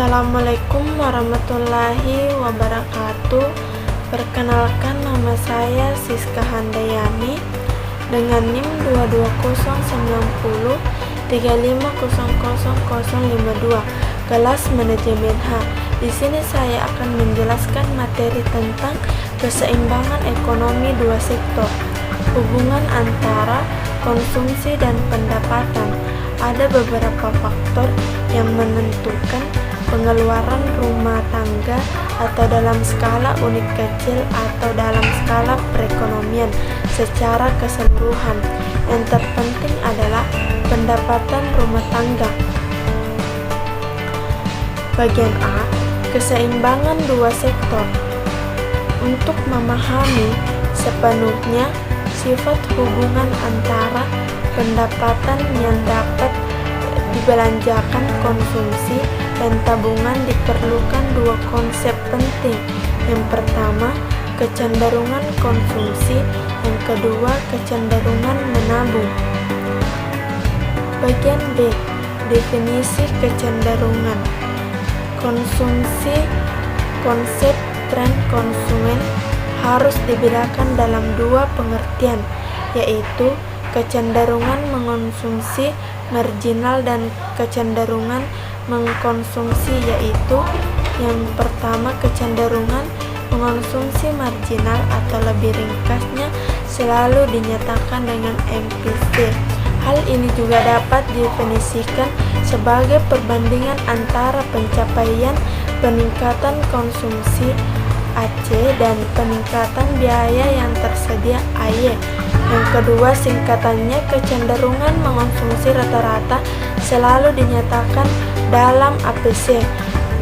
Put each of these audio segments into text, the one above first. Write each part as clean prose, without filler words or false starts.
Assalamualaikum warahmatullahi wabarakatuh. Perkenalkan, nama saya Siska Handayani dengan NIM 22090 35000052 kelas manajemen H. Di sini saya akan menjelaskan materi tentang keseimbangan ekonomi dua sektor, hubungan antara konsumsi dan pendapatan. Ada beberapa faktor yang menentukan pengeluaran rumah tangga atau dalam skala unit kecil atau dalam skala perekonomian secara keseluruhan. Yang terpenting adalah pendapatan rumah tangga. Bagian A, keseimbangan dua sektor. Untuk memahami sepenuhnya sifat hubungan antara pendapatan yang dapat dibelanjakan konsumsi dan tabungan diperlukan dua konsep penting. Yang pertama, kecenderungan konsumsi, yang kedua, kecenderungan menabung. Bagian B, definisi kecenderungan konsumsi. Konsep tren konsumen harus dibedakan dalam dua pengertian, yaitu kecenderungan mengonsumsi marginal dan kecenderungan mengkonsumsi, yaitu yang pertama kecenderungan mengonsumsi marginal atau lebih ringkasnya selalu dinyatakan dengan MPC. Hal ini juga dapat didefinisikan sebagai perbandingan antara pencapaian peningkatan konsumsi AC dan peningkatan biaya yang tersedia AY. Yang kedua, singkatannya kecenderungan mengonsumsi rata-rata selalu dinyatakan dalam APC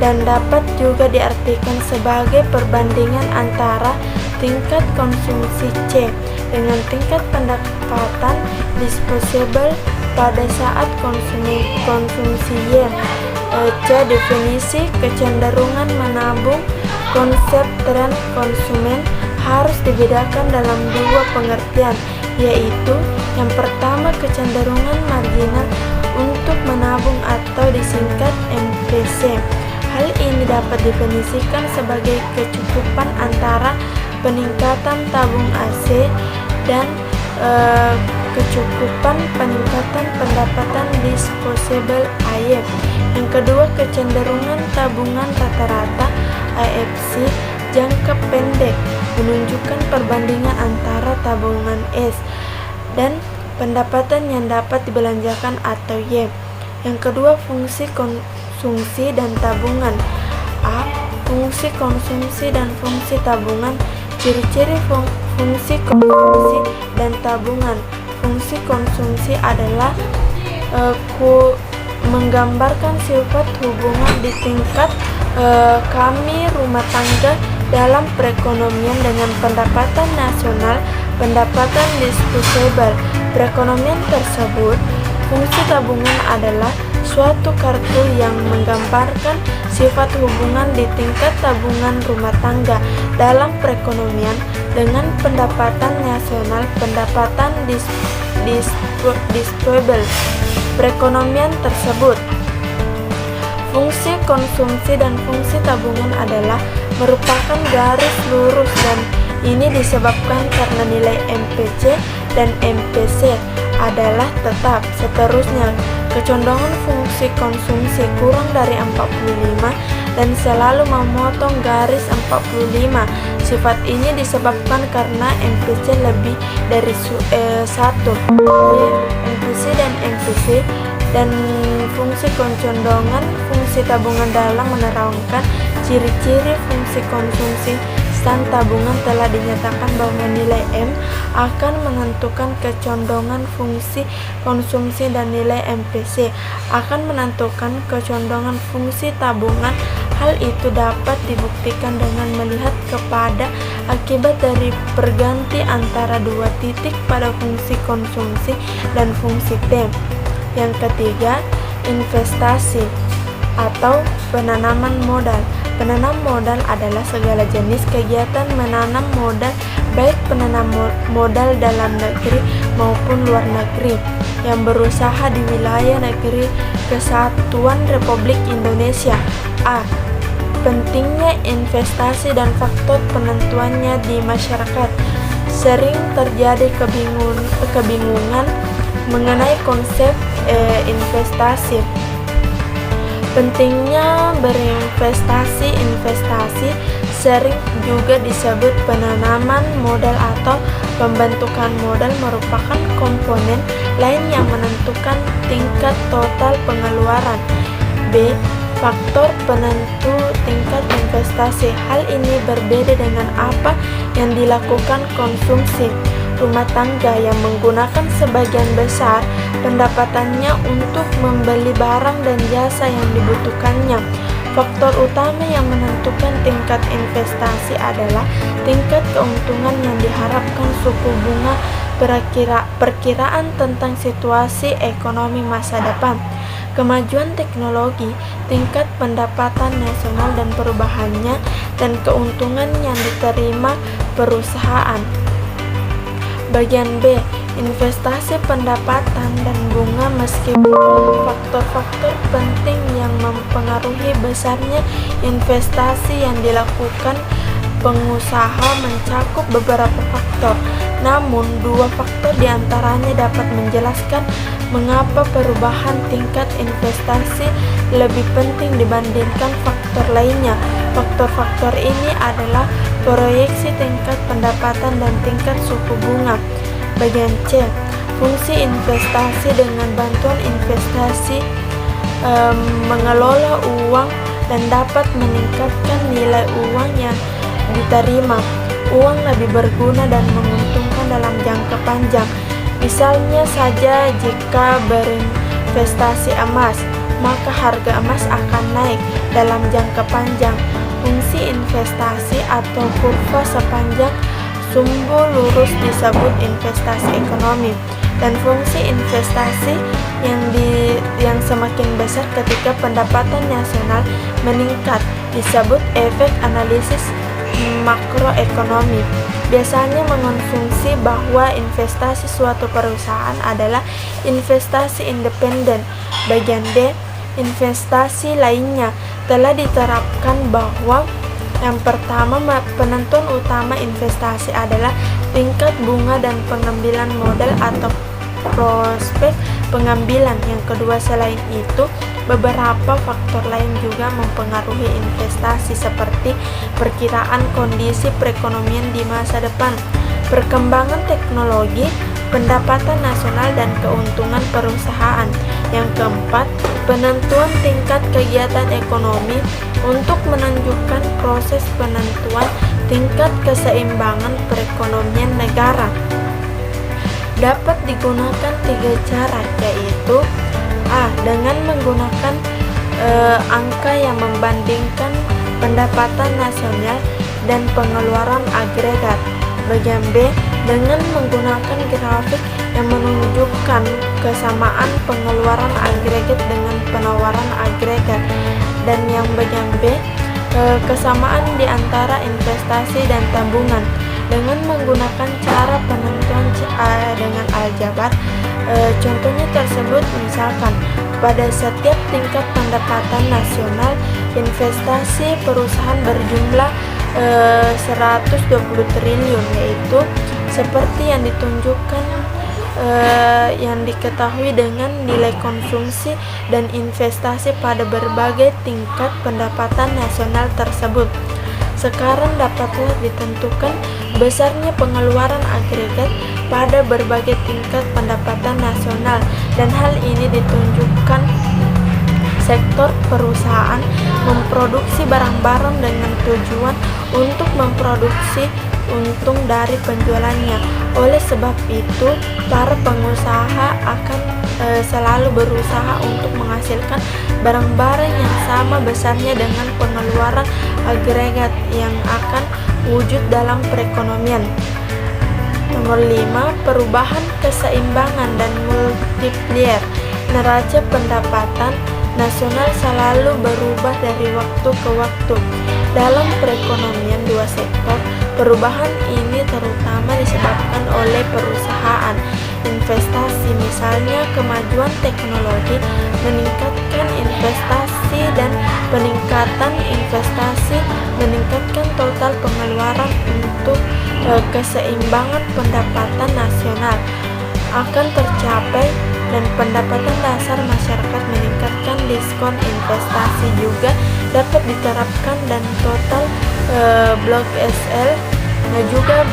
dan dapat juga diartikan sebagai perbandingan antara tingkat konsumsi C dengan tingkat pendapatan disposable pada saat konsumsi Y. C. Definisi kecenderungan menabung. Konsep tren konsumen harus dibedakan dalam dua pengertian, yaitu yang pertama kecenderungan marginal untuk menabung atau disingkat MPC. Hal ini dapat didefinisikan sebagai kecukupan antara peningkatan tabung AC dan kecukupan peningkatan pendapatan disposable AY. Yang kedua, kecenderungan tabungan rata-rata AFC jangka pendek menunjukkan perbandingan antara tabungan S dan pendapatan yang dapat dibelanjakan atau Y. Yang kedua, fungsi konsumsi dan tabungan. A. Fungsi konsumsi dan fungsi tabungan. Ciri-ciri fungsi konsumsi dan tabungan. Fungsi konsumsi adalah menggambarkan sifat hubungan di tingkat kami rumah tangga dalam perekonomian dengan pendapatan nasional, pendapatan disposable perekonomian tersebut. Fungsi tabungan adalah suatu kartu yang menggambarkan sifat hubungan di tingkat tabungan rumah tangga dalam perekonomian dengan pendapatan nasional, pendapatan disposable perekonomian tersebut. Fungsi konsumsi dan fungsi tabungan adalah merupakan garis lurus dan ini disebabkan karena nilai MPC dan MPC adalah tetap. Seterusnya, kecondongan fungsi konsumsi kurang dari 45 dan selalu memotong garis 45. Sifat ini disebabkan karena MPC lebih dari 1. MPC dan MPC dan fungsi kecondongan fungsi tabungan dalam menerangkan ciri-ciri fungsi konsumsi dan tabungan telah dinyatakan bahwa nilai M akan menentukan kecondongan fungsi konsumsi dan nilai MPC akan menentukan kecondongan fungsi tabungan. Hal itu dapat dibuktikan dengan melihat kepada akibat dari perganti antara dua titik pada fungsi konsumsi dan fungsi T. Yang ketiga, investasi atau penanaman modal. Penanam modal adalah segala jenis kegiatan menanam modal, baik penanam modal dalam negeri maupun luar negeri yang berusaha di wilayah negeri Kesatuan Republik Indonesia A. Pentingnya investasi dan faktor penentuannya di masyarakat. Sering terjadi kebingungan mengenai konsep investasi. Pentingnya berinvestasi. Investasi sering juga disebut penanaman modal atau pembentukan modal, merupakan komponen lain yang menentukan tingkat total pengeluaran. B. Faktor penentu tingkat investasi. Hal ini berbeda dengan apa yang dilakukan konsumsi rumah tangga yang menggunakan sebagian besar pendapatannya untuk membeli barang dan jasa yang dibutuhkannya. Faktor utama yang menentukan tingkat investasi adalah tingkat keuntungan yang diharapkan, suku bunga, perkiraan tentang situasi ekonomi masa depan, kemajuan teknologi, tingkat pendapatan nasional dan perubahannya, dan keuntungan yang diterima perusahaan. Bagian B. Investasi pendapatan dan bunga. Meskipun faktor-faktor penting yang mempengaruhi besarnya investasi yang dilakukan pengusaha mencakup beberapa faktor, namun dua faktor diantaranya dapat menjelaskan mengapa perubahan tingkat investasi lebih penting dibandingkan faktor lainnya. Faktor-faktor ini adalah proyeksi tingkat pendapatan dan tingkat suku bunga. Bagian C. Fungsi investasi. Dengan bantuan investasi mengelola uang dan dapat meningkatkan nilai uang yang diterima. Uang lebih berguna dan menguntungkan dalam jangka panjang. Misalnya saja jika berinvestasi emas, maka harga emas akan naik dalam jangka panjang. Fungsi investasi atau kurva sepanjang sumbu lurus disebut investasi ekonomi, dan fungsi investasi yang semakin besar ketika pendapatan nasional meningkat disebut efek analisis makroekonomi. Biasanya mengonsumsi bahwa investasi suatu perusahaan adalah investasi independen. Bagian D. Investasi lainnya. Telah diterapkan bahwa yang pertama, penentuan utama investasi adalah tingkat bunga dan pengambilan modal atau prospek pengambilan. Yang kedua, selain itu, beberapa faktor lain juga mempengaruhi investasi seperti perkiraan kondisi perekonomian di masa depan, perkembangan teknologi, pendapatan nasional, dan keuntungan perusahaan. Yang keempat, penentuan tingkat kegiatan ekonomi. Untuk menunjukkan proses penentuan tingkat keseimbangan perekonomian negara dapat digunakan 3 cara, yaitu A. Dengan menggunakan angka yang membandingkan pendapatan nasional dan pengeluaran agregat. Bagian B. Dengan menggunakan grafik yang menunjukkan kesamaan pengeluaran agregat dengan penawaran agregat. Dan yang bagian B, kesamaan di antara investasi dan tabungan. Dengan menggunakan cara penentuan dengan aljabar, contohnya tersebut misalkan pada setiap tingkat pendapatan nasional, investasi perusahaan berjumlah 120 triliun, yaitu seperti yang ditunjukkan yang diketahui dengan nilai konsumsi dan investasi pada berbagai tingkat pendapatan nasional tersebut. Sekarang dapatlah ditentukan besarnya pengeluaran agregat pada berbagai tingkat pendapatan nasional, dan hal ini ditunjukkan sektor perusahaan memproduksi barang-barang dengan tujuan untuk memproduksi untung dari penjualannya. Oleh sebab itu, para pengusaha akan selalu berusaha untuk menghasilkan barang-barang yang sama besarnya dengan pengeluaran agregat yang akan wujud dalam perekonomian. Nomor 5, perubahan keseimbangan dan multiplier. Neraca pendapatan nasional selalu berubah dari waktu ke waktu. Dalam perekonomian dua sektor, perubahan ini terutama disebabkan oleh perusahaan investasi, misalnya kemajuan teknologi meningkatkan investasi dan peningkatan investasi meningkatkan total pengeluaran untuk keseimbangan pendapatan nasional akan tercapai dan pendapatan dasar masyarakat meningkatkan diskon investasi juga dapat diterapkan dan total blok SL juga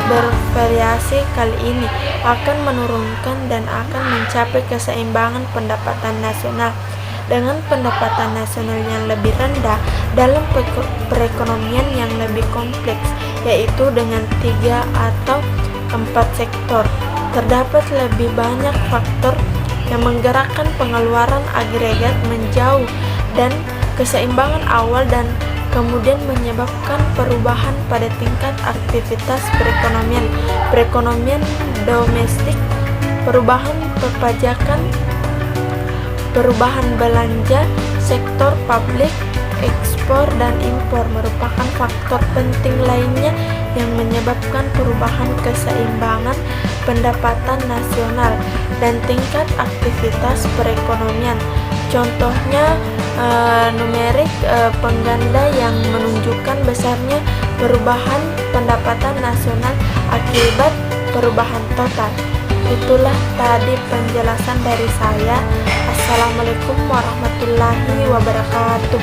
bervariasi kali ini akan menurunkan dan akan mencapai keseimbangan pendapatan nasional dengan pendapatan nasional yang lebih rendah dalam perekonomian yang lebih kompleks, yaitu dengan 3 atau 4 sektor. Terdapat lebih banyak faktor yang menggerakkan pengeluaran agregat menjauh dan keseimbangan awal dan kemudian menyebabkan perubahan pada tingkat aktivitas perekonomian domestik, perubahan perpajakan, perubahan belanja, sektor publik, ekspor dan impor merupakan faktor penting lainnya yang menyebabkan perubahan keseimbangan pendapatan nasional dan tingkat aktivitas perekonomian. Contohnya numerik pengganda yang menunjukkan besarnya perubahan pendapatan nasional akibat perubahan total. Itulah tadi penjelasan dari saya. Assalamualaikum warahmatullahi wabarakatuh.